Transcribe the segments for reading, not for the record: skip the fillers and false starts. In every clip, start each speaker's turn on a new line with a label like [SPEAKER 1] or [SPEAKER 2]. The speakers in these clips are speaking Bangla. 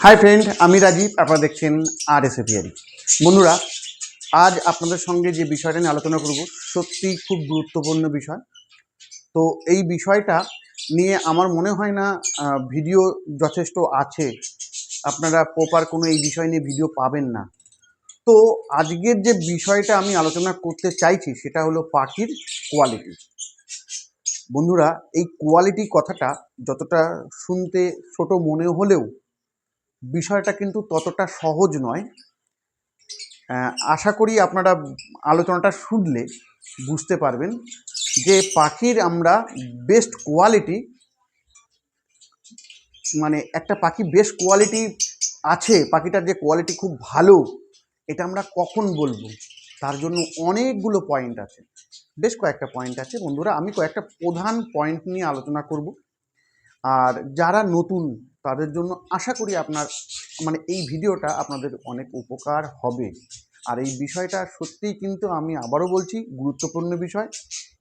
[SPEAKER 1] হাই ফ্রেন্ড, আমি রাজীব। আপনারা দেখছেন RS Apiary। বন্ধুরা, আজ আপনাদের সঙ্গে যে বিষয়টা নিয়ে আলোচনা করব সত্যিই খুব গুরুত্বপূর্ণ বিষয়। তো এই বিষয়টা নিয়ে আমার মনে হয় না ভিডিও যথেষ্ট আছে, আপনারা প্রপার কোনো এই বিষয় নিয়ে ভিডিও পাবেন না। তো আজকের যে বিষয়টা আমি আলোচনা করতে চাইছি সেটা হলো পাখির কোয়ালিটি। বন্ধুরা, এই কোয়ালিটি কথাটা যতটা শুনতে ছোট মনে হলেও বিষয়টা কিন্তু ততটা সহজ নয়। আশা করি আপনারা আলোচনাটা শুনলে বুঝতে পারবেন যে পাখির আমরা বেস্ট কোয়ালিটি, মানে একটা পাখি বেস্ট কোয়ালিটি আছে, পাখিটার যে কোয়ালিটি খুব ভালো, এটা আমরা কখন বলবো? তার জন্য অনেকগুলো পয়েন্ট আছে, বেশ কয়েকটা পয়েন্ট আছে। বন্ধুরা, আমি কয়েকটা প্রধান পয়েন্ট নিয়ে আলোচনা করব। আর যারা নতুন তাদের জন্য আশা করি এই ভিডিওটা আপনাদের অনেক উপকার হবে। আর এই বিষয়টা সত্যিই কিন্তু আমি আবারও বলছি, গুরুত্বপূর্ণ বিষয়।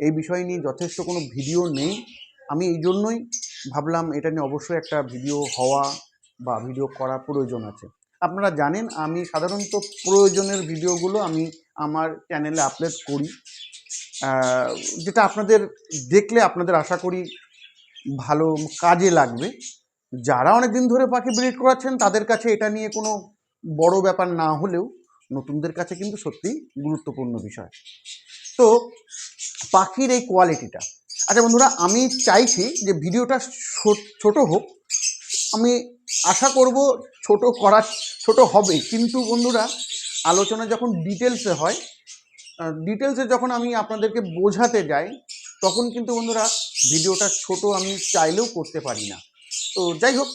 [SPEAKER 1] এই বিষয় নিয়ে যথেষ্ট কোনো ভিডিও নেই। আমি এই জন্যই ভাবলাম এটা নিয়ে অবশ্যই একটা ভিডিও হওয়া বা ভিডিও করা প্রয়োজন আছে। আপনারা জানেন আমি সাধারণত প্রয়োজনের ভিডিওগুলো আমি আমার চ্যানেলে আপলোড করি, যেটা আপনাদের দেখলে আপনাদের আশা করি ভালো কাজে লাগবে। যারা অনেক দিন ধরে পাখি ব্রিড করাচ্ছেন তাদের কাছে এটা নিয়ে কোনো বড় ব্যাপার না হলেও নতুনদের কাছে কিন্তু সত্যিই গুরুত্বপূর্ণ বিষয়। তো পাখির এই কোয়ালিটিটা, আচ্ছা বন্ধুরা, আমি চাইছি যে ভিডিওটা ছোট হোক। আমি আশা করব ছোট হবে, কিন্তু বন্ধুরা আলোচনা যখন ডিটেলসে হয়, ডিটেলসে যখন আমি আপনাদেরকে বোঝাতে যাই, তখন কিন্তু বন্ধুরা ভিডিওটা ছোট আমি চাইলেও করতে পারি না। তো যাই হোক,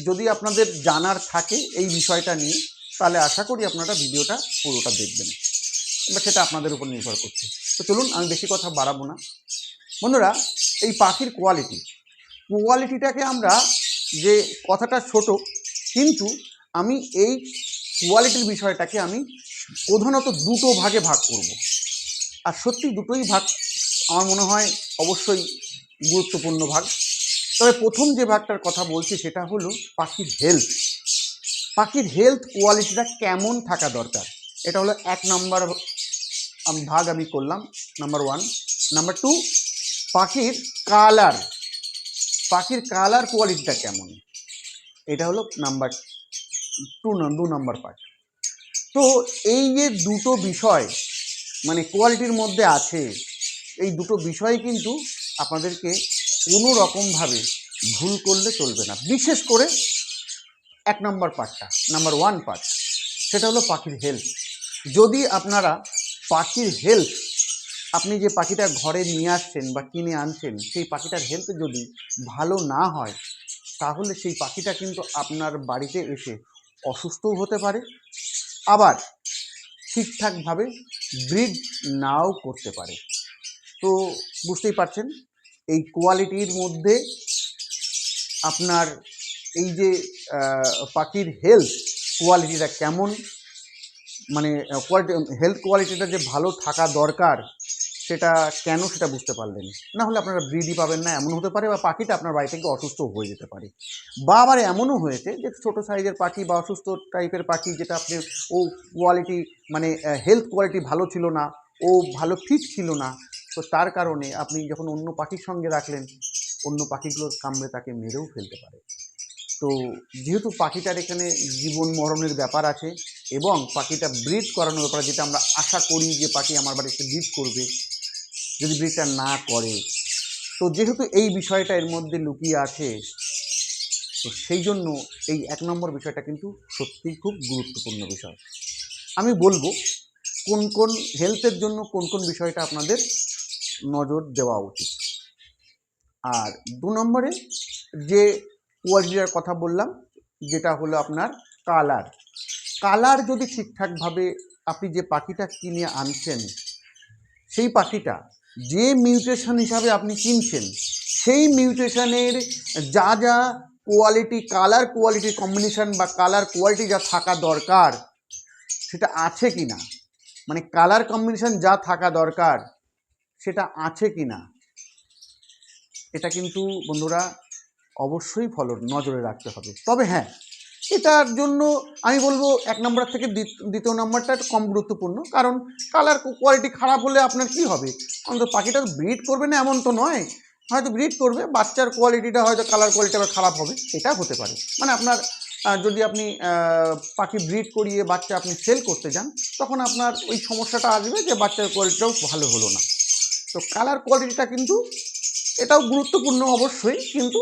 [SPEAKER 1] যদি আপনাদের জানার থাকে এই বিষয়টা নিয়ে, তাহলে আশা করি আপনারা ভিডিওটা পুরোটা দেখবেন, এবার সেটা আপনাদের উপর নির্ভর করছে। তো চলুন, আমি বেশি কথা বাড়াবো না। বন্ধুরা, এই পাখির কোয়ালিটিটাকে আমরা, যে কথাটা ছোট, কিন্তু আমি এই কোয়ালিটির বিষয়টাকে আমি প্রধানত দুটো ভাগে ভাগ করব। আর সত্যি দুটোই ভাগ আমার মনে হয় অবশ্যই গুরুত্বপূর্ণ ভাগ। তবে প্রথম যে ভাগটার কথা বলছি সেটা হলো পাখির হেলথ কোয়ালিটিটা কেমন থাকা দরকার। এটা হলো 1 নম্বর ভাগ আমি করলাম, নাম্বার 1। নাম্বার 2, পাখির কালার কোয়ালিটিটা কেমন, এটা হলো নাম্বার 2 নম্বর পার্ট। তো এই যে দুটো বিষয় মানে কোয়ালিটির মধ্যে আছে, এই দুটো বিষয় কিন্তু আপনাদেরকে কোনো রকমভাবে ভুল করলে চলবে না। বিশেষ করে 1 নম্বর পার্টটা, নাম্বার 1 পার্ট, সেটা হলো পাখির হেলথ। যদি আপনারা পাখির হেলথ, আপনি যে পাখিটা ঘরে নিয়ে আসছেন বা কিনে আনছেন, সেই পাখিটার হেলথ যদি ভালো না হয়, তাহলে সেই পাখিটা কিন্তু আপনার বাড়িতে এসে অসুস্থও হতে পারে, আবার ঠিকঠাকভাবে ব্রিড নাও করতে পারে। তো বুঝতেই পারছেন এই কোয়ালিটির মধ্যে আপনার এই যে পাখির হেলথ কোয়ালিটিটা কেমন, মানে হেলথ কোয়ালিটিটা যে ভালো থাকা দরকার, সেটা কেন সেটা বুঝতে পারলেন না হলে আপনারা ব্রিডই পাবেন না, এমন হতে পারে। বা পাখিটা আপনার বাড়ি থেকে অসুস্থ হয়ে যেতে পারে। বা আবার এমনও হয়েছে যে ছোটো সাইজের পাখি বা অসুস্থ টাইপের পাখি, যেটা আপনি কোয়ালিটি, মানে হেলথ কোয়ালিটি ভালো ছিল না, ও ভালো ফিট ছিল না, তো তার কারণে আপনি যখন অন্য পাখির সঙ্গে রাখলেন, অন্য পাখিগুলো কামড়ে তাকে মেরেও ফেলতে পারে। তো যেহেতু পাখিটার এখানে জীবন মরণের ব্যাপার আছে, এবং পাখিটা ব্রিড করানোর ব্যাপার, যেটা আমরা আশা করি যে পাখি আমার বাড়িতে ব্রিড করবে, যদি ব্রিডটা না করে, তো যেহেতু এই বিষয়টা এর মধ্যে লুকিয়ে আছে, তো সেই জন্য এই 1 নম্বর বিষয়টা কিন্তু সত্যিই খুব গুরুত্বপূর্ণ বিষয়। আমি বলবো কোন হেলথের জন্য কোন বিষয়টা আপনাদের নজর দেওয়া উচিত। আর 2 নম্বরে যে কোয়ালিটির কথা বললাম, যেটা হলো আপনার কালার যদি ঠিকঠাকভাবে আপনি যে পাখিটা কিনে আনছেন, সেই পাখিটা যে মিউটেশন হিসাবে আপনি কিনছেন, সেই মিউটেশনের যা যা কোয়ালিটি, কালার কোয়ালিটি কম্বিনেশন বা কালার কোয়ালিটি যা থাকা দরকার, সেটা আছে কি না, মানে কালার কম্বিনেশন যা থাকা দরকার সেটা আছে কি না, এটা কিন্তু বন্ধুরা অবশ্যই নজরে রাখতে হবে। তবে হ্যাঁ, এটার জন্য আমি বলবো 1 নম্বর থেকে দ্বিতীয় নাম্বারটা কম গুরুত্বপূর্ণ, কারণ কালার কোয়ালিটি খারাপ হলে আপনার কি হবে, অন্তত পাখিটা ব্রিড করবে না এমন তো নয়, হয়তো ব্রিড করবে, বাচ্চার কোয়ালিটিটা হয়তো কালার কোয়ালিটি আবার খারাপ হবে, এটা হতে পারে। মানে আপনার যদি আপনি পাখি ব্রিড করিয়ে বাচ্চা আপনি সেল করতে যান, তখন আপনার ওই সমস্যাটা আসবে যে বাচ্চার কোয়ালিটিটাও ভালো হলো না। তো কালার কোয়ালিটিটা কিন্তু এটাও গুরুত্বপূর্ণ অবশ্যই, কিন্তু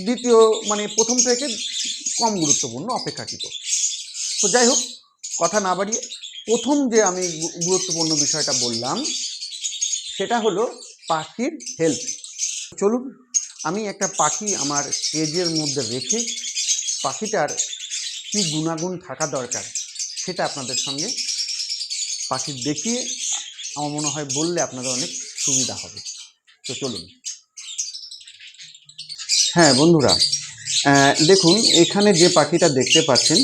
[SPEAKER 1] দ্বিতীয় মানে প্রথম থেকে কম গুরুত্বপূর্ণ অপেক্ষাকৃত। তো যাই হোক, কথা না বাড়িয়ে প্রথম যে আমি গুরুত্বপূর্ণ বিষয়টা বললাম সেটা হলো পাখির হেলথ। চলুন আমি একটা পাখি আমার কেজের মধ্যে রেখে পাখিটার কী গুণাগুণ থাকা দরকার সেটা আপনাদের সঙ্গে পাখি দেখিয়ে আমার মনে হয় বললে আপনাদের অনেক সুবিধা হবে। তো চলুন। হ্যাঁ বন্ধুরা, দেখুন এখানে যে পাখিটা দেখতে পাচ্ছেন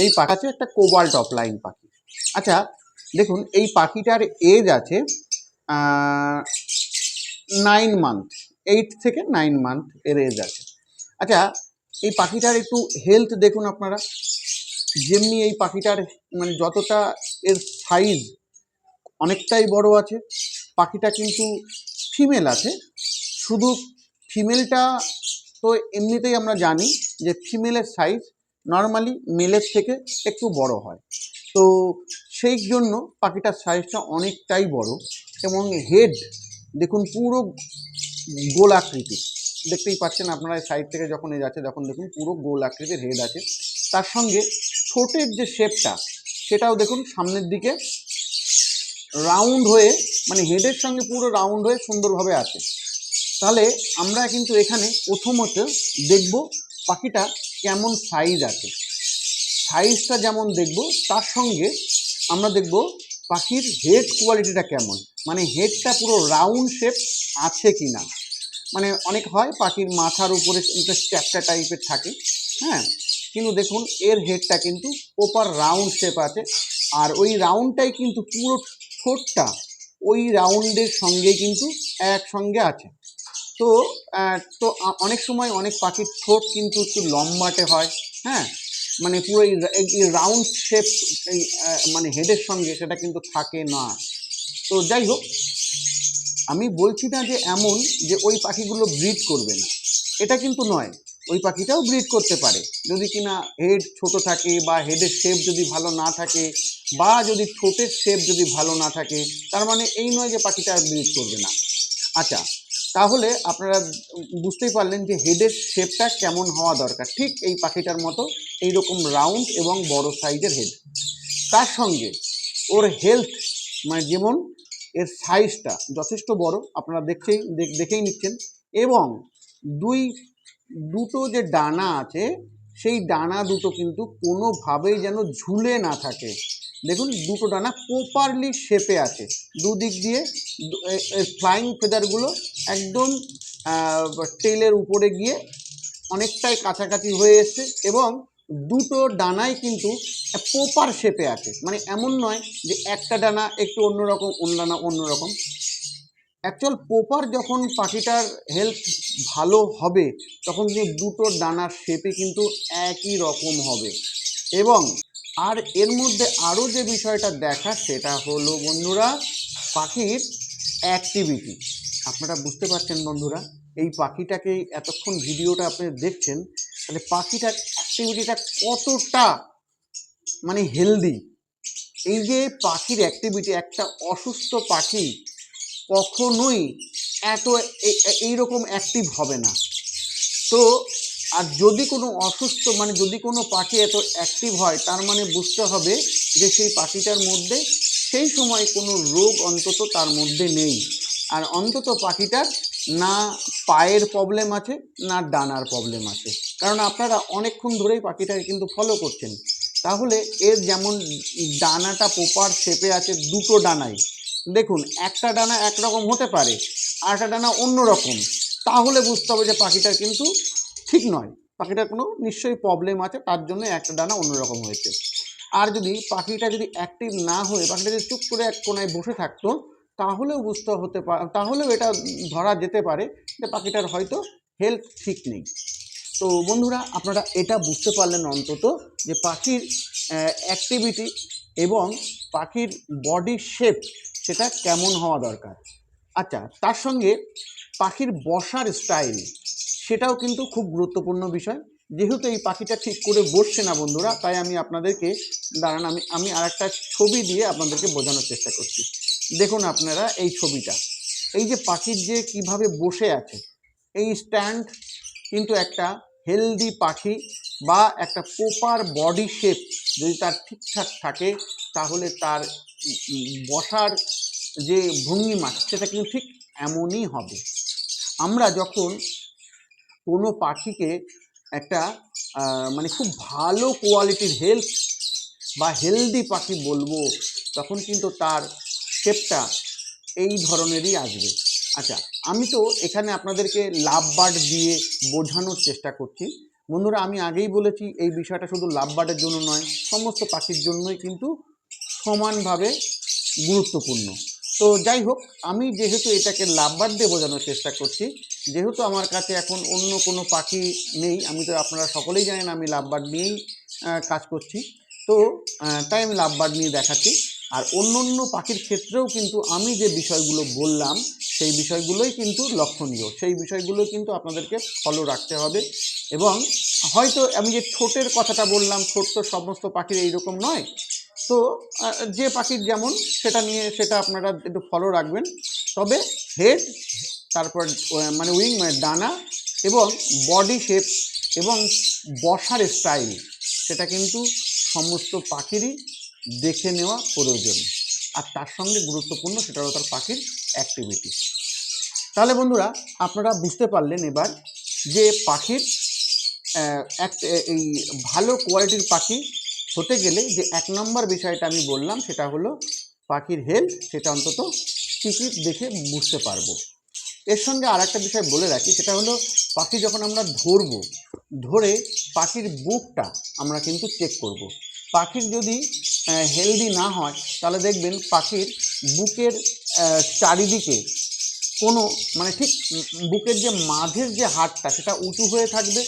[SPEAKER 1] এই পাখি একটা কোবাল্ট অফলাইন পাখি। আচ্ছা দেখুন এই পাখিটার এজ আছে 9 মান্থ, 8 থেকে 9 মান্থ এর এজ আছে। আচ্ছা এই পাখিটার একটু হেলথ দেখুন আপনারা, যেমনি এই পাখিটার মানে যতটা এর সাইজ অনেকটাই বড় আছে। পাখিটা কিন্তু ফিমেল আছে, শুধু ফিমেলটা তো এমনিতেই আমরা জানি যে ফিমেলের সাইজ নর্মালি মেলের থেকে একটু বড় হয়, তো সেই জন্য পাখিটার সাইজটা অনেকটাই বড়। এবং হেড দেখুন পুরো গোল আকৃতির, দেখতেই পাচ্ছেন আপনারা সাইড থেকে যখন এ যাচ্ছে তখন দেখুন পুরো গোল আকৃতির হেড আছে। তার সঙ্গে ঠোঁটের যে শেপটা সেটাও দেখুন সামনের দিকে রাউন্ড হয়ে, মানে হেডের সঙ্গে পুরো রাউন্ড হয়ে সুন্দরভাবে আছে। তাহলে আমরা কিন্তু এখানে প্রথমত দেখব পাখিটা কেমন সাইজ আছে, সাইজটা যেমন দেখব তার সঙ্গে আমরা দেখব পাখির হেড কোয়ালিটিটা কেমন, মানে হেডটা পুরো রাউন্ড শেপ আছে কি না। মানে অনেক হয় পাখির মাথার উপরে চ্যাপ্টা টাইপের থাকে, হ্যাঁ, কিন্তু দেখুন এর হেডটা কিন্তু প্রপার রাউন্ড শেপ আছে, আর ওই রাউন্ডটাই কিন্তু পুরো ঠোঁটটা ওই রাউন্ডের সঙ্গে কিন্তু একসঙ্গে আছে। তো অনেক সময় অনেক পাখির ঠোঁট কিন্তু একটু লম্বাটে হয়, হ্যাঁ, মানে পুরো এই রাউন্ড শেপ এই মানে হেডের সঙ্গে সেটা কিন্তু থাকে না। তো যাই হোক, আমি বলছি না যে এমন যে ওই পাখিগুলো ব্রিড করবে না, এটা কিন্তু নয়, ওই পাখিটাও ব্রিড করতে পারে যদি কিনা হেড ছোট থাকে বা হেডের শেপ যদি ভালো না থাকে বা যদি ঠোঁটের শেপ যদি ভালো না থাকে, তার মানে এই নয় যে পাখিটা ব্রিড করবে না। আচ্ছা, তাহলে আপনারা বুঝতেই পারলেন যে হেডের শেপটা কেমন হওয়া দরকার, ঠিক এই পাখিটার মতো এইরকম রাউন্ড এবং বড় সাইজের হেড। তার সঙ্গে ওর হেলথ মানে যেমন এর সাইজটা যথেষ্ট বড়, আপনারা দেখেই নিচ্ছেন, এবং দুটো যে ডানা আছে সেই ডানা দুটো কিন্তু কোনোভাবেই যেন ঝুলে না থাকে। দেখুন দুটো ডানা প্রপারলি শেপে আছে, দুদিক দিয়ে ফ্লাইং ফেদারগুলো একদম টেলের উপরে গিয়ে অনেকটাই কাছাকাছি হয়ে এসছে, এবং দুটো ডানাই কিন্তু প্রপার শেপে আছে, মানে এমন নয় যে একটা ডানা একটু অন্যরকম অন্য ডানা অন্যরকম। অ্যাকচুয়াল প্রপার যখন পাখিটার হেলথ ভালো হবে তখন কিন্তু দুটো ডানার শেপে কিন্তু একই রকম হবে। এবং আর এর মধ্যে আরও যে বিষয়টা দেখা সেটা হলো বন্ধুরা পাখির অ্যাক্টিভিটি। আপনারা বুঝতে পারছেন বন্ধুরা, এই পাখিটাকে এতক্ষণ ভিডিওটা আপনি দেখছেন, তাহলে পাখিটার অ্যাক্টিভিটিটা কতটা মানে হেলদি। এই যে পাখির অ্যাক্টিভিটি, একটা অসুস্থ পাখি কখনোই এত এইরকম অ্যাক্টিভ হবে না। তো আর যদি কোনো অসুস্থ মানে যদি কোনো পাখি এত অ্যাক্টিভ হয় তার মানে বুঝতে হবে যে সেই পাখিটার মধ্যে সেই সময় কোনো রোগ অন্তত তার মধ্যে নেই, আর অন্তত পাখিটার না পায়ের প্রবলেম আছে না ডানার প্রবলেম আছে। কারণ আপনারা অনেকক্ষণ ধরেই পাখিটাকে কিন্তু ফলো করছেন, তাহলে এর যেমন ডানাটা প্রপার শেপে আছে দুটো ডানাই, দেখুন একটা ডানা একরকম হতে পারে আর একটা ডানা অন্য রকম, তাহলে বুঝতে হবে যে পাখিটার কিন্তু ঠিক নয়, পাখিটার কোনো নিশ্চয়ই প্রবলেম আছে, তার জন্য একটা ডানা অন্যরকম হয়েছে। আর যদি পাখিটা যদি অ্যাক্টিভ না হয়ে পাখিটা যদি চুপ করে এক কোনায় বসে থাকতো তাহলেও তাহলেও এটা ধরা যেতে পারে যে পাখিটার হয়তো হেলথ ঠিক নেই। তো বন্ধুরা আপনারা এটা বুঝতে পারলেন অন্তত যে পাখির অ্যাক্টিভিটি এবং পাখির বডি শেপ সেটা কেমন হওয়া দরকার। আচ্ছা, তার সঙ্গে পাখির বসার স্টাইল সেটাও কিন্তু খুব গুরুত্বপূর্ণ বিষয়। যেহেতু এই পাখিটা ঠিক করে বসছে না বন্ধুরা, তাই আমি আপনাদেরকে দাঁড়ান আমি আর একটা ছবি দিয়ে আপনাদেরকে বোঝানোর চেষ্টা করছি। দেখুন আপনারা এই ছবিটা, এই যে পাখির যে কিভাবে বসে আছে, এই স্ট্যান্ড কিন্তু একটা হেলদি পাখি বা একটা প্রপার বডি শেপ যদি তার ঠিকঠাক থাকে তাহলে তার বসার যে ভঙ্গিমা সেটা কিন্তু ঠিক এমনই হবে। আমরা যখন কোনো পাখিকে একটা মানে খুব ভালো কোয়ালিটির বা হেলদি পাখি বলবো, তখন কিন্তু তার শেপটা এই ধরনেরই আসবে। আচ্ছা, আমি তো এখানে আপনাদেরকে লাভ বার্ড দিয়ে বোঝানোর চেষ্টা করছি বন্ধুরা। আমি আগেই বলেছি এই বিষয়টা শুধু লাভ বার্ডের জন্য নয়, সমস্ত পাখির জন্যই কিন্তু সমানভাবে গুরুত্বপূর্ণ। তো যাই হোক, আমি যেহেতু এটাকে লাভ বার্ড দিয়ে বোঝানোর চেষ্টা করছি, যেহেতু আমার কাছে এখন অন্য কোনো পাখি নেই, আমি তো আপনারা সকলেই জানেন আমি লাভ বার্ড নিয়েই কাজ করছি, তো তাই আমি লাভ বার্ড নিয়ে দেখাচ্ছি। আর অন্য অন্য পাখির ক্ষেত্রেও কিন্তু আমি যে বিষয়গুলো বললাম সেই বিষয়গুলোই কিন্তু লক্ষণীয়, সেই বিষয়গুলো কিন্তু আপনাদেরকে ফলো রাখতে হবে। এবং হয়তো আমি যে ঠোঁটের কথাটা বললাম, ঠোঁট তো সমস্ত পাখির এইরকম নয়, তো যে পাখির যেমন সেটা আপনারা একটু ফলো রাখবেন। তবে হেড, তারপর মানে উইং মানে ডানা এবং বডি শেপ এবং বসার স্টাইল সেটা কিন্তু সমস্ত পাখিরই দেখে নেওয়া প্রয়োজন। আর তার সঙ্গে গুরুত্বপূর্ণ সেটা হলো তার পাখির অ্যাক্টিভিটি। তাহলে বন্ধুরা আপনারা বুঝতে পারলেন এবার যে পাখির এই ভালো কোয়ালিটির পাখি হতে গেলে যে 1 নম্বর বিষয়টা আমি বললাম সেটা হলো পাখির হেলথ, সেটা অন্তত টিকিট দেখে বুঝতে পারবো। এর সঙ্গে আর একটা বিষয় বলে রাখি, সেটা হলো পাখি যখন আমরা ধরে পাখির বুকটা আমরা কিন্তু চেক করব। পাখির যদি হেলদি না হয় তাহলে দেখবেন পাখির বুকের চারিদিকে কোনো মানে ঠিক বুকের যে মাঝের যে হাড়টা সেটা উঁচু হয়ে থাকবে,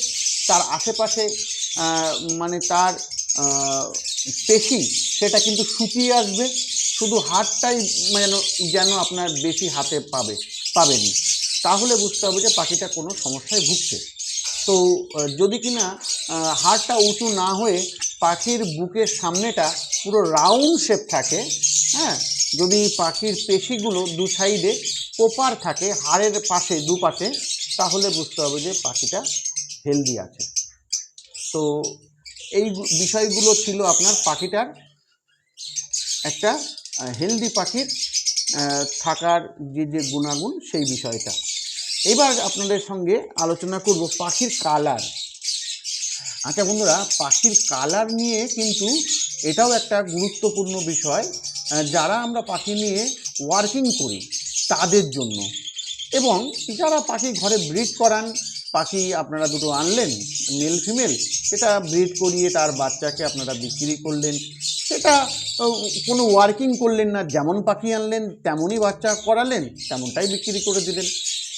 [SPEAKER 1] তার আশেপাশে মানে তার পেশি সেটা কিন্তু শুকিয়ে আসবে, শুধু হাড়টাই যেন আপনার বেশি হাতে পাবেনি, তাহলে বুঝতে হবে যে পাখিটা কোনো সমস্যায় ভুগছে। তো যদি কিনা হাড়টা উঁচু না হয়ে পাখির বুকের সামনেটা পুরো রাউন্ড শেপ থাকে, হ্যাঁ, যদি পাখির পেশিগুলো দু সাইডে প্রপার থাকে হাড়ের পাশে দুপাশে, তাহলে বুঝতে হবে যে পাখিটা হেলদি আছে। তো এই বিষয়গুলো ছিল আপনার পাখিটার একটা হেলদি পাখির থাকার যে গুণাগুণ সেই বিষয়টা। এবার আপনাদের সঙ্গে আলোচনা করব পাখির কালার। আচ্ছা বন্ধুরা, পাখির কালার নিয়ে কিন্তু এটাও একটা গুরুত্বপূর্ণ বিষয় যারা আমরা পাখি নিয়ে ওয়ার্কিং করি তাদের জন্য, এবং যারা পাখি ঘরে ব্রিড করান, পাখি আপনারা দুটো আনলেন মেল ফিমেল, সেটা ব্রিড করিয়ে তার বাচ্চাকে আপনারা বিক্রি করলেন, সেটা কোনো ওয়ার্কিং করলেন না, যেমন পাখি আনলেন তেমনই বাচ্চা করালেন তেমনটাই বিক্রি করে দিলেন।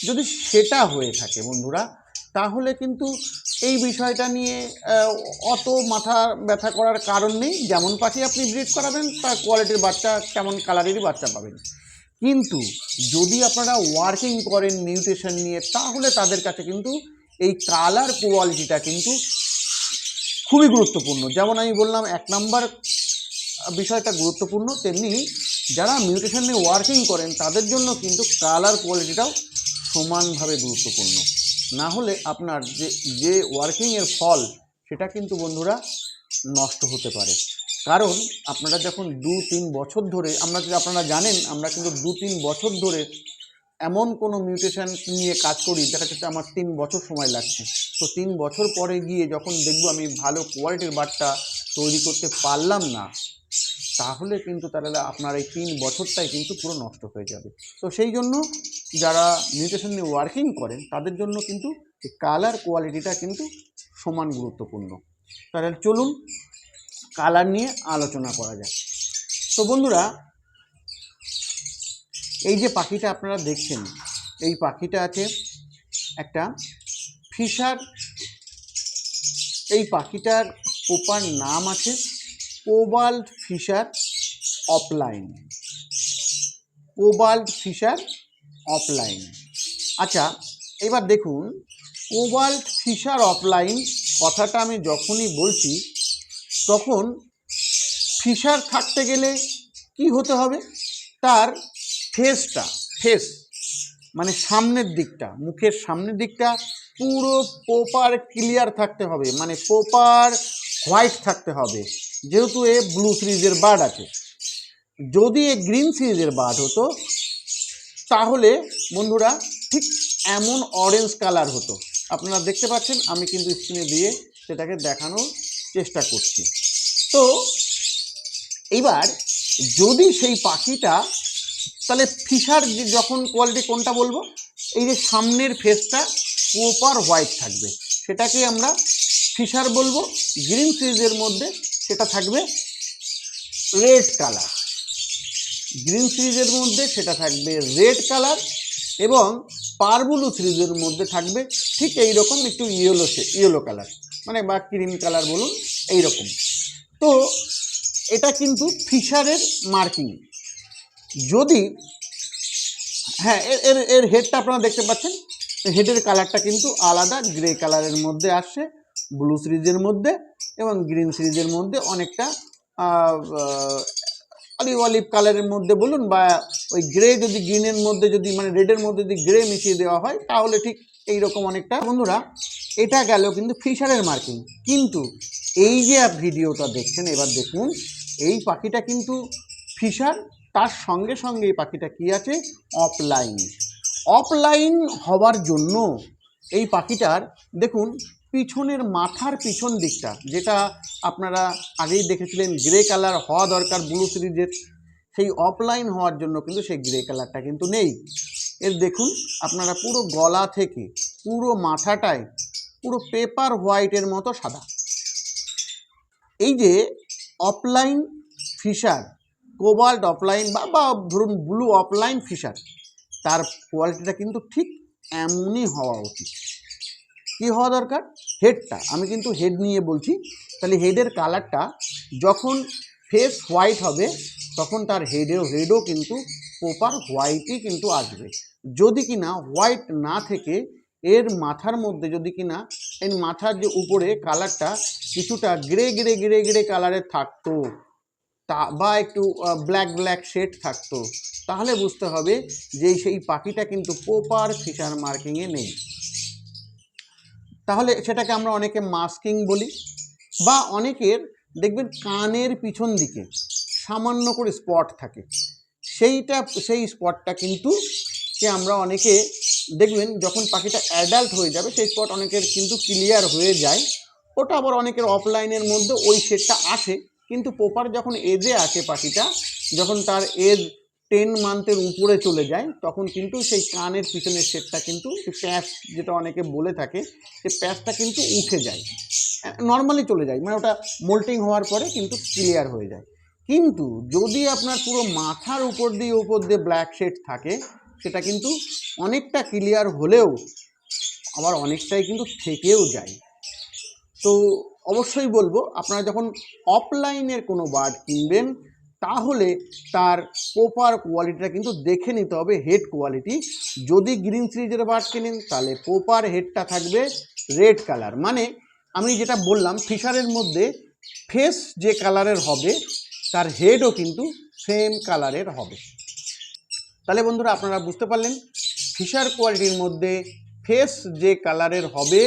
[SPEAKER 1] যদি সেটা হয়ে থাকে বন্ধুরা, তাহলে কিন্তু এই বিষয়টা নিয়ে অত মাথা ব্যথা করার কারণ নেই। যেমন পাখি আপনি ব্রিড করাবেন তার কোয়ালিটির বাচ্চা তেমন কালারেরই বাচ্চা পাবেন। কিন্তু যদি আপনারা ওয়ার্কিং করেন মিউটেশন নিয়ে, তাহলে তাদের কাছে কিন্তু এই কালার কোয়ালিটিটা কিন্তু খুবই গুরুত্বপূর্ণ। যেমন আমি বললাম 1 নম্বর বিষয়টা গুরুত্বপূর্ণ, তেমনি যারা মিউটেশন নিয়ে ওয়ার্কিং করেন তাদের জন্য কিন্তু কালার কোয়ালিটিটাও সমানভাবে গুরুত্বপূর্ণ। না হলে আপনার যে ওয়ার্কিংয়ের ফল সেটা কিন্তু বন্ধুরা নষ্ট হতে পারে। কারণ আপনারা যখন 2-3 বছর ধরে আপনারা জানেন আমরা কিন্তু 2-3 বছর ধরে এমন কোনো মিউটেশন নিয়ে কাজ করি, দেখা যাচ্ছে আমার 3 বছর সময় লাগছে। তো 3 বছর পরে গিয়ে যখন দেখবো আমি ভালো কোয়ালিটির বাচ্চা তৈরি করতে পারলাম না, তাহলে কিন্তু তাহলে আপনার এই 3 বছরটাই কিন্তু পুরো নষ্ট হয়ে যাবে। তো সেই জন্য যারা মিউটেশন নিয়ে ওয়ার্কিং করেন তাদের জন্য কিন্তু এই কালার কোয়ালিটিটা কিন্তু সমান গুরুত্বপূর্ণ। তাহলে চলুন কালার নিয়ে আলোচনা করা যাক। তো বন্ধুরা, এই যে পাখিটা আপনারা দেখছেন, এই পাখিটা আছে একটা ফিশার এই পাখিটার প্রপার নাম আছে cobalt fisher offline. Cobalt fisher offline. আচ্ছা, এবার দেখুন কোবাল্ট ফিশার অফলাইন কথাটা আমি যখনই বলছি তখন ফিশার থাকতে গেলে কি হতে হবে, তার ফেস মানে সামনের দিকটা, মুখের সামনের দিকটা পুরো প্রপার ক্লিয়ার থাকতে হবে, মানে প্রপার হোয়াইট থাকতে হবে। যেহেতু এ ব্লু সিরিজের বার্ড আছে, যদি এ গ্রিন সিরিজের বার্ড হতো তাহলে বন্ধুরা ঠিক এমন অরেঞ্জ কালার হতো। আপনারা দেখতে পাচ্ছেন, আমি কিন্তু স্ক্রিনে দিয়ে সেটাকে দেখানোর চেষ্টা করছি। তো এইবার যদি সেই পাখিটা, তাহলে ফিশার যখন কোয়ালিটি কোনটা বলবো, এই যে সামনের ফেসটা প্রপার হোয়াইট থাকবে, সেটাকে আমরা ফিশার বলবো। গ্রিন সিরিজের মধ্যে সেটা থাকবে রেড কালার, গ্রিন সিরিজের মধ্যে সেটা থাকবে রেড কালার, এবং পারবুলু সিরিজের মধ্যে থাকবে ঠিক এইরকম একটু ইয়েলো কালার, মানে বা ক্রিম কালার বলুন, এইরকম। তো এটা কিন্তু ফিশারের মার্কিং। যদি হ্যাঁ, এর এর হেডটা আপনারা দেখতে পাচ্ছেন, হেডের কালারটা কিন্তু আলাদা, গ্রে কালারের মধ্যে আসছে ব্লু সিরিজের মধ্যে, এবং গ্রিন সিরিজের মধ্যে অনেকটা অলিভ কালারের মধ্যে বলুন, বা ওই গ্রে যদি গ্রিনের মধ্যে যদি মানে রেডের মধ্যে যদি গ্রে মিশিয়ে দেওয়া হয় তাহলে ঠিক এইরকম অনেকটা। বন্ধুরা, এটা গেল কিন্তু ফিশারের মার্কিং। কিন্তু এই যে ভিডিওটা দেখছেন, এবার দেখুন এই পাখিটা কিন্তু ফিশার, তার সঙ্গে সঙ্গে এই পাখিটা কি আছে, অফলাইন। অফলাইন হওয়ার জন্য এই পাখিটার দেখুন পিছনের মাথার পিছন দিকটা, যেটা আপনারা আগেই দেখেছিলেন গ্রে কালার হওয়া দরকার ব্লু সিরিজের, সেই অফলাইন হওয়ার জন্য কিন্তু সেই গ্রে কালারটা কিন্তু নেই। এর দেখুন আপনারা পুরো গলা থেকে পুরো মাথাটায় পুরো পেপার হোয়াইটের মতো সাদা। এই যে অফলাইন ফিশার, কোবাল্ট অফলাইন বা ধরুন ব্লু অফলাইন ফিশার, তার কোয়ালিটিটা কিন্তু ঠিক এমনই হওয়া উচিত। কী হওয়া দরকার, হেডটা, আমি কিন্তু হেড নিয়ে বলছি। তাহলে হেডের কালারটা যখন ফেস হোয়াইট হবে তখন তার হেডও কিন্তু প্রপার হোয়াইটই কিন্তু আসবে। যদি কিনা হোয়াইট না থেকে এর মাথার মধ্যে যদি কিনা এর মাথার যে উপরে কালারটা কিছুটা গ্রে গ্রে গ্রে গ্রে কালারের থাকতো, তা বা একটু ব্ল্যাক শেড থাকতো, তাহলে বুঝতে হবে যে সেই পাখিটা কিন্তু প্রপার ফিশার মার্কিংয়ে নেই। তাহলে সেটাকে আমরা অনেকে মাস্কিং বলি, বা অনেকের দেখবেন কানের পিছন দিকে সামান্য করে স্পট থাকে, সেই স্পটটা কিন্তু কে আমরা অনেকে দেখবেন যখন পাখিটা অ্যাডাল্ট হয়ে যাবে সেই স্পট অনেকের কিন্তু ক্লিয়ার হয়ে যায়। ওটা আবার অনেকের অফলাইনের মধ্যে ওই শেডটা আসে, কিন্তু প্রপার যখন এজে আসে পাখিটা, যখন তার এজ 10 মান্থের উপরে চলে যায় তখন কিন্তু সেই কানের পিছনের শেডটা কিন্তু প্যাচ, যেটা অনেকে বলে থাকে, সেই প্যাচটা কিন্তু উঠে যায়, নর্মালি চলে যায়, মানে ওটা মোল্টিং হওয়ার পরে কিন্তু ক্লিয়ার হয়ে যায়। কিন্তু যদি আপনার পুরো মাথার উপর দিয়ে ব্ল্যাক শেড থাকে, সেটা কিন্তু অনেকটা ক্লিয়ার হলেও আবার অনেকটাই কিন্তু থেকেও যায়। তো অবশ্যই বলবো, আপনারা যখন অফলাইনের কোনো বার্ড কিনবেন তাহলে তার প্রপার কোয়ালিটিটা কিন্তু দেখে নিতে হবে, হেড কোয়ালিটি। যদি গ্রিন সিরিজের বার্ড কেনেন তাহলে প্রপার হেডটা থাকবে রেড কালার, মানে আমি যেটা বললাম ফিশারের মধ্যে ফেস যে কালারের হবে তার হেডও কিন্তু সেম কালারের হবে। তাহলে বন্ধুরা আপনারা বুঝতে পারলেন, ফিশার কোয়ালিটির মধ্যে ফেস যে কালারের হবে,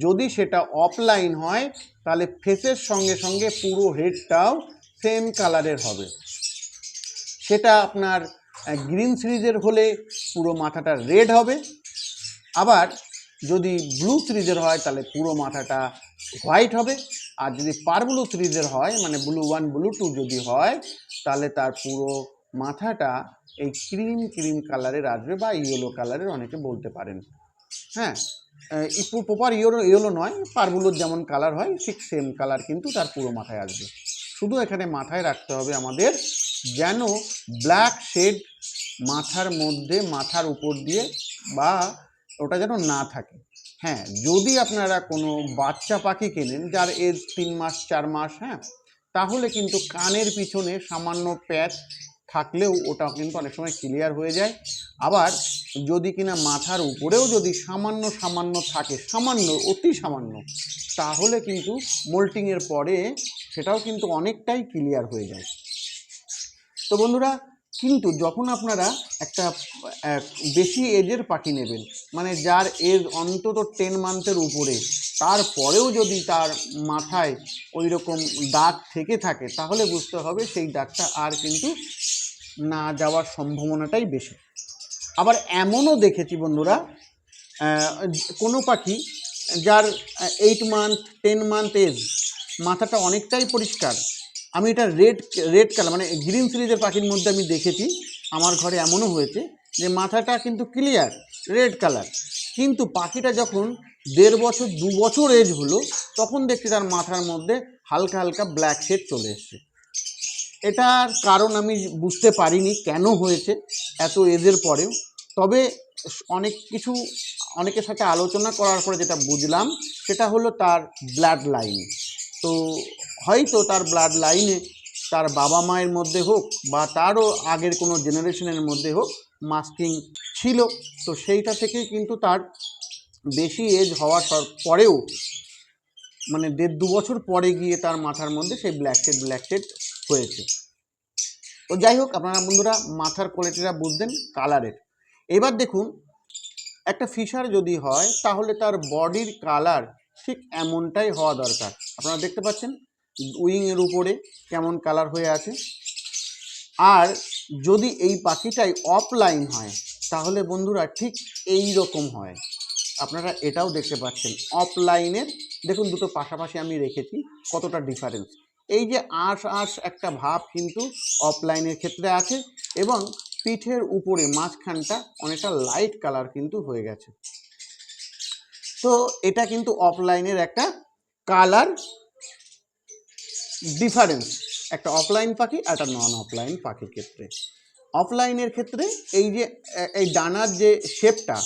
[SPEAKER 1] যদি সেটা অফলাইন হয় তাহলে ফেসের সঙ্গে সঙ্গে পুরো হেডটাও সেম কালারের হবে। সেটা আপনার গ্রিন সিরিজের হলে পুরো মাথাটা রেড হবে, আবার যদি ব্লু সিরিজের হয় তাহলে পুরো মাথাটা হোয়াইট হবে, আর যদি পারব্লু সিরিজের হয় মানে ব্লু 1 ব্লু 2 যদি হয় তাহলে তার পুরো মাথাটা এই ক্রিম কালারের আসবে, বা ইয়েলো কালারের অনেকে বলতে পারেন। হ্যাঁ, প্রপার ইয়েলো নয়, পারব্লুর যেমন কালার হয় ঠিক সেম কালার কিন্তু তার পুরো মাথায় আসবে। শুধু এখানে মাথায় রাখতে হবে আমাদের যেন ব্ল্যাক শেড মাথার মধ্যে, মাথার উপর দিয়ে বা ওটা যেন না থাকে। হ্যাঁ, যদি আপনারা কোনো বাচ্চা পাখি কেনেন যার এজ 3 মাস 4 মাস, হ্যাঁ, তাহলে কিন্তু কানের পিছনে সামান্য প্যাচ থাকলেও ওটা কিন্তু অনেক সময় ক্লিয়ার হয়ে যায়। আবার যদি কিনা মাথার উপরেও যদি সামান্য সামান্য থাকে, সামান্য অতি সামান্য, তাহলে কিন্তু মোল্টিংয়ের পরে সেটাও কিন্তু অনেকটাই ক্লিয়ার হয়ে যায়। তো বন্ধুরা, কিন্তু যখন আপনারা একটা বেশি এজের পাখি নেবেন, মানে যার এজ অন্তত 10 মান্থের উপরে, তারপরেও যদি তার মাথায় ওই রকম দাগ থেকে থাকে, তাহলে বুঝতে হবে সেই দাগটা আর কিন্তু না যাওয়ার সম্ভাবনাটাই বেশি। আবার এমনও দেখেছি বন্ধুরা, কোনো পাখি যার 8 মান্থ 10 মান্থ এজ, মাথাটা অনেকটাই পরিষ্কার। আমি এটা রেড কালার মানে গ্রিন সিরিজের পাখির মধ্যে আমি দেখেছি, আমার ঘরে এমনও হয়েছে যে মাথাটা কিন্তু ক্লিয়ার রেড কালার, কিন্তু পাখিটা যখন 1.5 বছর 2 বছর এজ হলো, তখন দেখছি তার মাথার মধ্যে হালকা হালকা ব্ল্যাক শেড চলে এসছে। এটার কারণ আমি বুঝতে পারিনি কেন হয়েছে এত এজের পরেও, তবে অনেকের সাথে আলোচনা করার পরে যেটা বুঝলাম সেটা হলো তার ব্লাড লাইন। তো হয়তো তার ব্লাড লাইনে তার বাবা মায়ের মধ্যে হোক বা তারও আগের কোনো জেনারেশনের মধ্যে হোক মাস্কিং ছিল, তো সেইটা থেকেই কিন্তু তার বেশি এজ হওয়ার পরেও মানে 1.5-2 বছর পরে গিয়ে তার মাথার মধ্যে সেই ব্ল্যাক শেড হয়েছে। তো যাই হোক, আপনারা বন্ধুরা মাথার কোয়ালিটিটা বুঝলেন কালারের। এবার দেখুন, একটা ফিশার যদি হয় তাহলে তার বডির কালার ঠিক এমনটাই হওয়া দরকার। আপনারা দেখতে পাচ্ছেন উইংয়ের উপরে কেমন কালার হয়ে আছে। আর যদি এই পাখিটাই অফলাইন হয় তাহলে বন্ধুরা ঠিক এই রকম হয়। আপনারা এটাও দেখতে পাচ্ছেন অফলাইনের, দেখুন দুটো পাশাপাশি আমি রেখেছি, কতটা ডিফারেন্স। এই যে আঁশ একটা ভাব কিন্তু অফলাইনের ক্ষেত্রে আছে, এবং পিঠের উপরে মাঝখানটা অনেকটা লাইট কালার কিন্তু হয়ে গেছে। তো এটা কিন্তু অফলাইনের একটা কালার ডিফারেন্স, একটা অফলাইন পাখি আর একটা নন অফলাইন পাখির ক্ষেত্রে। অফলাইনের ক্ষেত্রে এই যে এই ডানার যে শেপটা,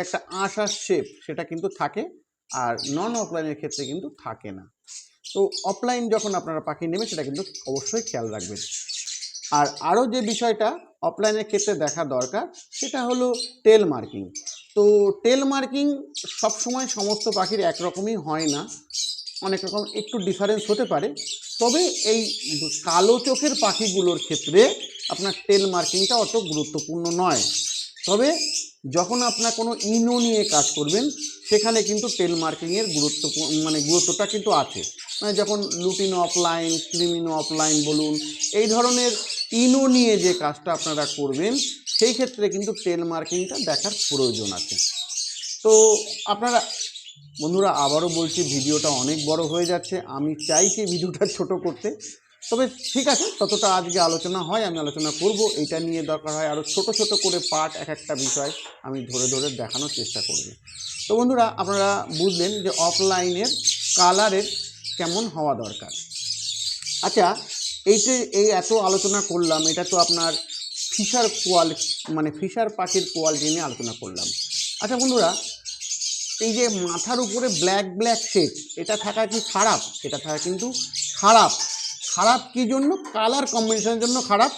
[SPEAKER 1] একটা আঁশ শেপ, সেটা কিন্তু থাকে, আর নন অফলাইনের ক্ষেত্রে কিন্তু থাকে না। তো অফলাইন যখন আপনারা পাখি নেবেন সেটা কিন্তু অবশ্যই খেয়াল রাখবেন। আর আরও যে বিষয়টা অফলাইনের ক্ষেত্রে দেখা দরকার সেটা হলো টেল মার্কিং। তো টেল মার্কিং সবসময় সমস্ত পাখির একরকমই হয় না, অনেক রকম একটু ডিফারেন্স হতে পারে। তবে এই কালো চোখের পাখিগুলোর ক্ষেত্রে আপনার টেল মার্কিংটা অত গুরুত্বপূর্ণ নয়। তবে যখন আপনার কোনো ইনো নিয়ে কাজ করবেন সেখানে কিন্তু টেল মার্কিংয়ের গুরুত্বটা কিন্তু আছে। মানে যখন লুটিনো অফলাইন, ক্রিমিনো অফলাইন বলুন, এই ধরনের ইনো নিয়ে যে কাজটা আপনারা করবেন সেই ক্ষেত্রে কিন্তু টেল মার্কিংটা দেখার প্রয়োজন আছে। তো আপনারা বন্ধুরা, আবারও বলছি ভিডিওটা অনেক বড় হয়ে যাচ্ছে, আমি চাইছি ভিডিওটা ছোট করতে, তবে ঠিক আছে, ততটা আজকে আলোচনা হয় আমি আলোচনা করব। এটা নিয়ে দরকার হয় আরও ছোট ছোট করে পার্ট, এক একটা বিষয় আমি ধরে ধরে দেখানোর চেষ্টা করব। তো বন্ধুরা, আপনারা বুঝলেন যে অফলাইনের কালারের কেমন হওয়া দরকার। আচ্ছা, এই এত আলোচনা করলাম, এটা তো আপনার ফিশার কোয়ালিটি মানে ফিশার পাখির কোয়ালিটি নিয়ে আলোচনা করলাম। আচ্ছা বন্ধুরা, এই যে মাথার উপরে ব্ল্যাক শেড, এটা থাকা কি খারাপ? এটা থাকা কিন্তু খারাপ। খারাপ কী জন্য? কালার কম্বিনেশনের জন্য খারাপ,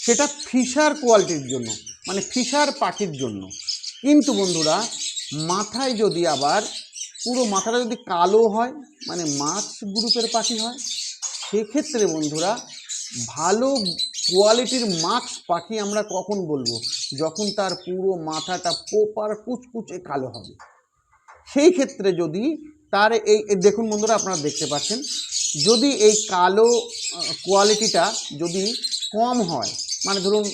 [SPEAKER 1] সেটা ফিশার কোয়ালিটির জন্য, মানে ফিশার পাখির জন্য। কিন্তু বন্ধুরা, মাথায় যদি আবার পুরো মাথাটা যদি কালো হয়, মানে মাছ গ্রুপের পাখি হয়, সেক্ষেত্রে বন্ধুরা ভালো কোয়ালিটির মাক্স পাখি আমরা কখন বলবো? যখন তার পুরো মাথাটা প্রপার কুচকুচে কালো হবে। সেই ক্ষেত্রে যদি তার এই দেখুন বন্ধুরা, আপনারা দেখতে পাচ্ছেন, যদি এই কালো কোয়ালিটিটা যদি কম হয়, মানে ধরুন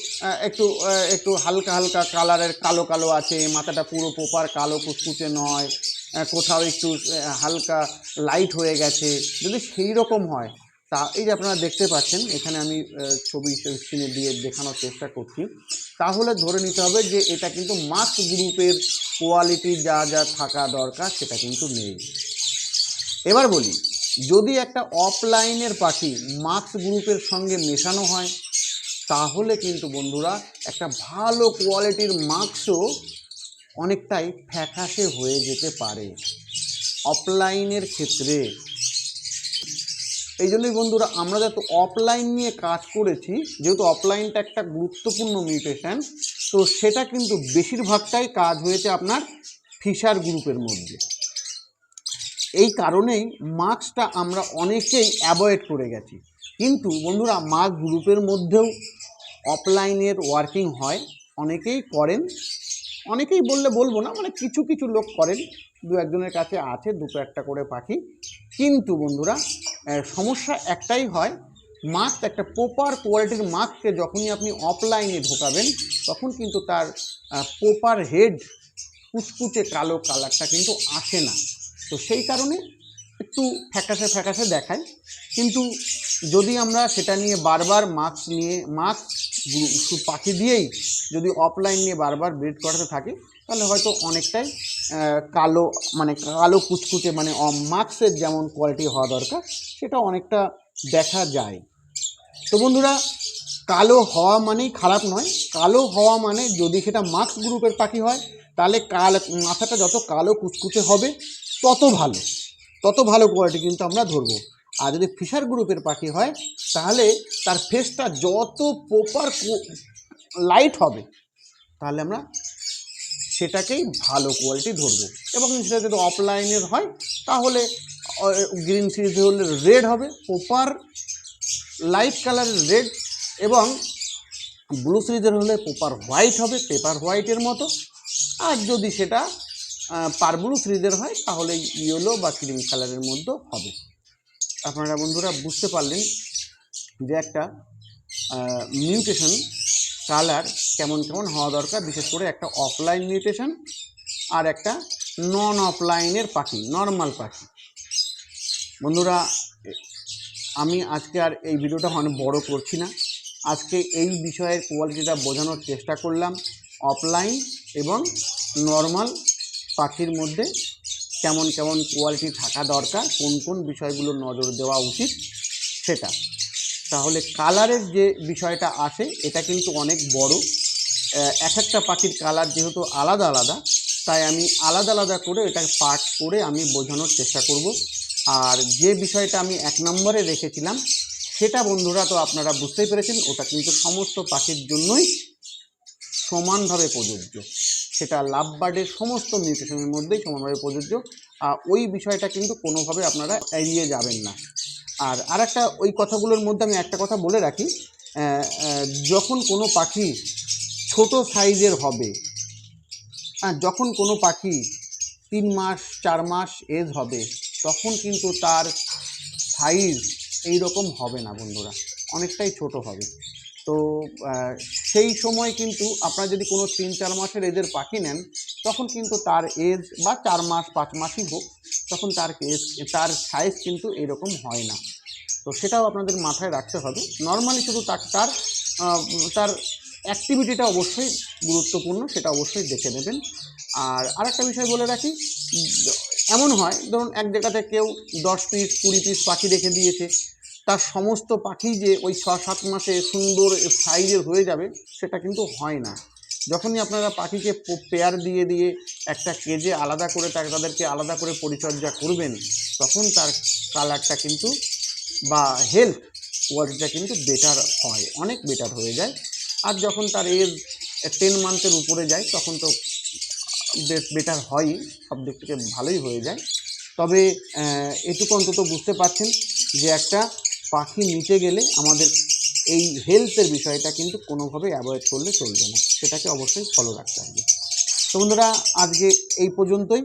[SPEAKER 1] একটু হালকা হালকা কালারের কালো কালো আছে, মাথাটা পুরো প্রপার কালো কুচকুচে নয়, কোথাও একটু হালকা লাইট হয়ে গেছে, যদি সেই রকম হয়, তা এই যে আপনারা দেখতে পাচ্ছেন এখানে আমি ছবি স্ক্রিনে দিয়ে দেখানোর চেষ্টা করছি, তাহলে ধরে নিতে হবে যে এটা কিন্তু মাস্ক গ্রুপের কোয়ালিটি যা যা থাকা দরকার সেটা কিন্তু নেই। এবার বলি, যদি একটা অফলাইনের পাখি মাস্ক গ্রুপের সঙ্গে মেশানো হয়, তাহলে কিন্তু বন্ধুরা একটা ভালো কোয়ালিটির মাস্কও অনেকটাই ফ্যাকাশে হয়ে যেতে পারে অফলাইনের ক্ষেত্রে। এই জন্যই বন্ধুরা আমরা যত অফলাইন নিয়ে কাজ করেছি, যেহেতু অফলাইনটা একটা গুরুত্বপূর্ণ মিউটেশন, তো সেটা কিন্তু বেশিরভাগটাই কাজ হয়েছে আপনার ফিশার গ্রুপের মধ্যে। এই কারণেই মার্কসটা আমরা অনেকেই অ্যাভয়েড করে গেছি। কিন্তু বন্ধুরা মার্ক গ্রুপের মধ্যেও অফলাইনের ওয়ার্কিং হয়, অনেকেই করেন, অনেকেই বলবো না, মানে কিছু কিছু লোক করেন, দু একজনের কাছে আছে দুটো একটা করে পাখি। কিন্তু বন্ধুরা সমস্যা একটাই হয়, মাস্ক একটা প্রপার কোয়ালিটির মাস্ককে যখনই আপনি অফলাইনে ঢোকাবেন তখন কিন্তু তার প্রপার হেড কুচকুচে কালো কালারটা কিন্তু আসে না। তো সেই কারণে একটু ফ্যাকাশে ফ্যাকাশে দেখায়। কিন্তু যদি আমরা সেটা নিয়ে বারবার মাস্ক পাখি দিয়েই যদি অফলাইন নিয়ে বারবার ব্রিড করাতে থাকি, তাহলে হয়তো অনেকটাই কালো, মানে কালো কুচকুচে, মানে মাস্কের যেমন কোয়ালিটি হওয়া দরকার সেটা অনেকটা দেখা যায়। তো বন্ধুরা কালো হওয়া মানেই খারাপ নয়, কালো হওয়া মানে যদি সেটা মাস্ক গ্রুপের পাখি হয় তাহলে মাথাটা যত কালো কুচকুচে হবে তত ভালো কোয়ালিটি কিন্তু আমরা ধরবো। আর যদি ফিশার গ্রুপের পাখি হয় তাহলে তার ফেসটা যত প্রপার লাইট হবে তাহলে আমরা সেটাকেই ভালো কোয়ালিটি ধরবো। এবং সেটা যদি অফলাইনের হয় তাহলে গ্রিন সিরিজে হলে রেড হবে, প্রপার লাইট কালারের রেড, এবং ব্লু সিরিজের হলে প্রপার হোয়াইট হবে, পেপার হোয়াইটের মতো। আর যদি সেটা পারব্লু সিরিজের হয় তাহলে ইয়েলো বা ক্রিম কালারের মধ্যে হবে। আপনারা বন্ধুরা বুঝতে পারলেন যে একটা মিউটেশন কালার কেমন কেমন হওয়া দরকার, বিশেষ করে একটা অফলাইন মিউটেশন আর একটা নন অফলাইনের পাখি, নর্মাল পাখি। বন্ধুরা আমি আজকে আর এই ভিডিওটা অনেক বড় করছি না, আজকে এই বিষয়ের কোয়ালিটিটা বোঝানোর চেষ্টা করলাম। অফলাইন এবং নর্মাল পাখির মধ্যে কেমন কেমন কোয়ালিটি থাকা দরকার, কোন কোন বিষয়গুলো নজর দেওয়া উচিত সেটা। তাহলে কালারের যে বিষয়টা আসে এটা কিন্তু অনেক বড়। এক একটা পাখির কালার যেহেতু আলাদা আলাদা, তাই আমি আলাদা আলাদা করে এটা পার্ট করে আমি বোঝানোর চেষ্টা করব। আর যে বিষয়টা আমি 1 নম্বরে রেখেছিলাম সেটা বন্ধুরা তো আপনারা বুঝতেই পেরেছেন, ওটা কিন্তু সমস্ত পাখির জন্যই সমানভাবে প্রযোজ্য। সেটা লাভ বার্ডের সমস্ত মিউটেশনের মধ্যেই সমানভাবে প্রযোজ্য। ওই বিষয়টা কিন্তু কোনোভাবে আপনারা এড়িয়ে যাবেন না। আর একটা ওই কথাগুলোর মধ্যে আমি একটা কথা বলে রাখি, যখন কোনো পাখি ছোট সাইজের হবে, যখন কোনো পাখি 3 মাস 4 মাস এজ হবে, তখন কিন্তু তার সাইজ এই রকম হবে না বন্ধুরা, অনেকটাই ছোট হবে। তো সেই সময় কিন্তু আপনারা যদি কোনো 3-4 মাসের এজের পাখি নেন তখন কিন্তু তার এজ বা 4 মাস 5 মাসই হোক, তখন তার সাইজ কিন্তু এরকম হয় না। তো সেটাও আপনাদের মাথায় রাখতে হবে। নর্মালি শুধু তার অ্যাক্টিভিটিটা অবশ্যই গুরুত্বপূর্ণ, সেটা অবশ্যই দেখে নেবেন। আর আরেকটা বিষয় বলে রাখি, এমন হয় ধরুন এক জায়গাতে কেউ 10 পিস 20 পিস পাখি রেখে দিয়েছে, তার সমস্ত পাখি যে ওই 6-7 মাসে সুন্দর সাইজের হয়ে যাবে সেটা কিন্তু হয় না। যখনই আপনারা পাখিকে পেয়ার দিয়ে দিয়ে একটা কেজে আলাদা করে তাদেরকে আলাদা করে পরিচর্যা করবেন, তখন তার কালারটা কিন্তু বা হেলথ কোয়ালিটিটা কিন্তু বেটার হয়, অনেক বেটার হয়ে যায়। আর যখন তার এজ 10 মান্থের উপরে যায় তখন তো বেশ বেটার হয়ই, সব দিক থেকে ভালোই হয়ে যায়। তবে এটুকু অন্তত বুঝতে পারছেন যে একটা পাখি নিতে গেলে আমাদের এই হেলথের বিষয়টা কিন্তু কোনোভাবেই অ্যাভয়েড করলে চলবে না, সেটাকে অবশ্যই ফলো রাখতে হবে। তো বন্ধুরা আজকে এই পর্যন্তই।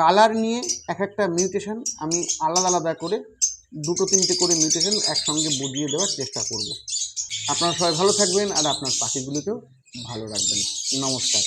[SPEAKER 1] কালার নিয়ে এক একটা মিউটেশন আমি আলাদা আলাদা করে 2-3টে করে মিউটেশন একসঙ্গে বুঝিয়ে দেওয়ার চেষ্টা করব। আপনারা সবাই ভালো থাকবেন আর আপনার পাখিগুলোকেও ভালো রাখবেন। নমস্কার।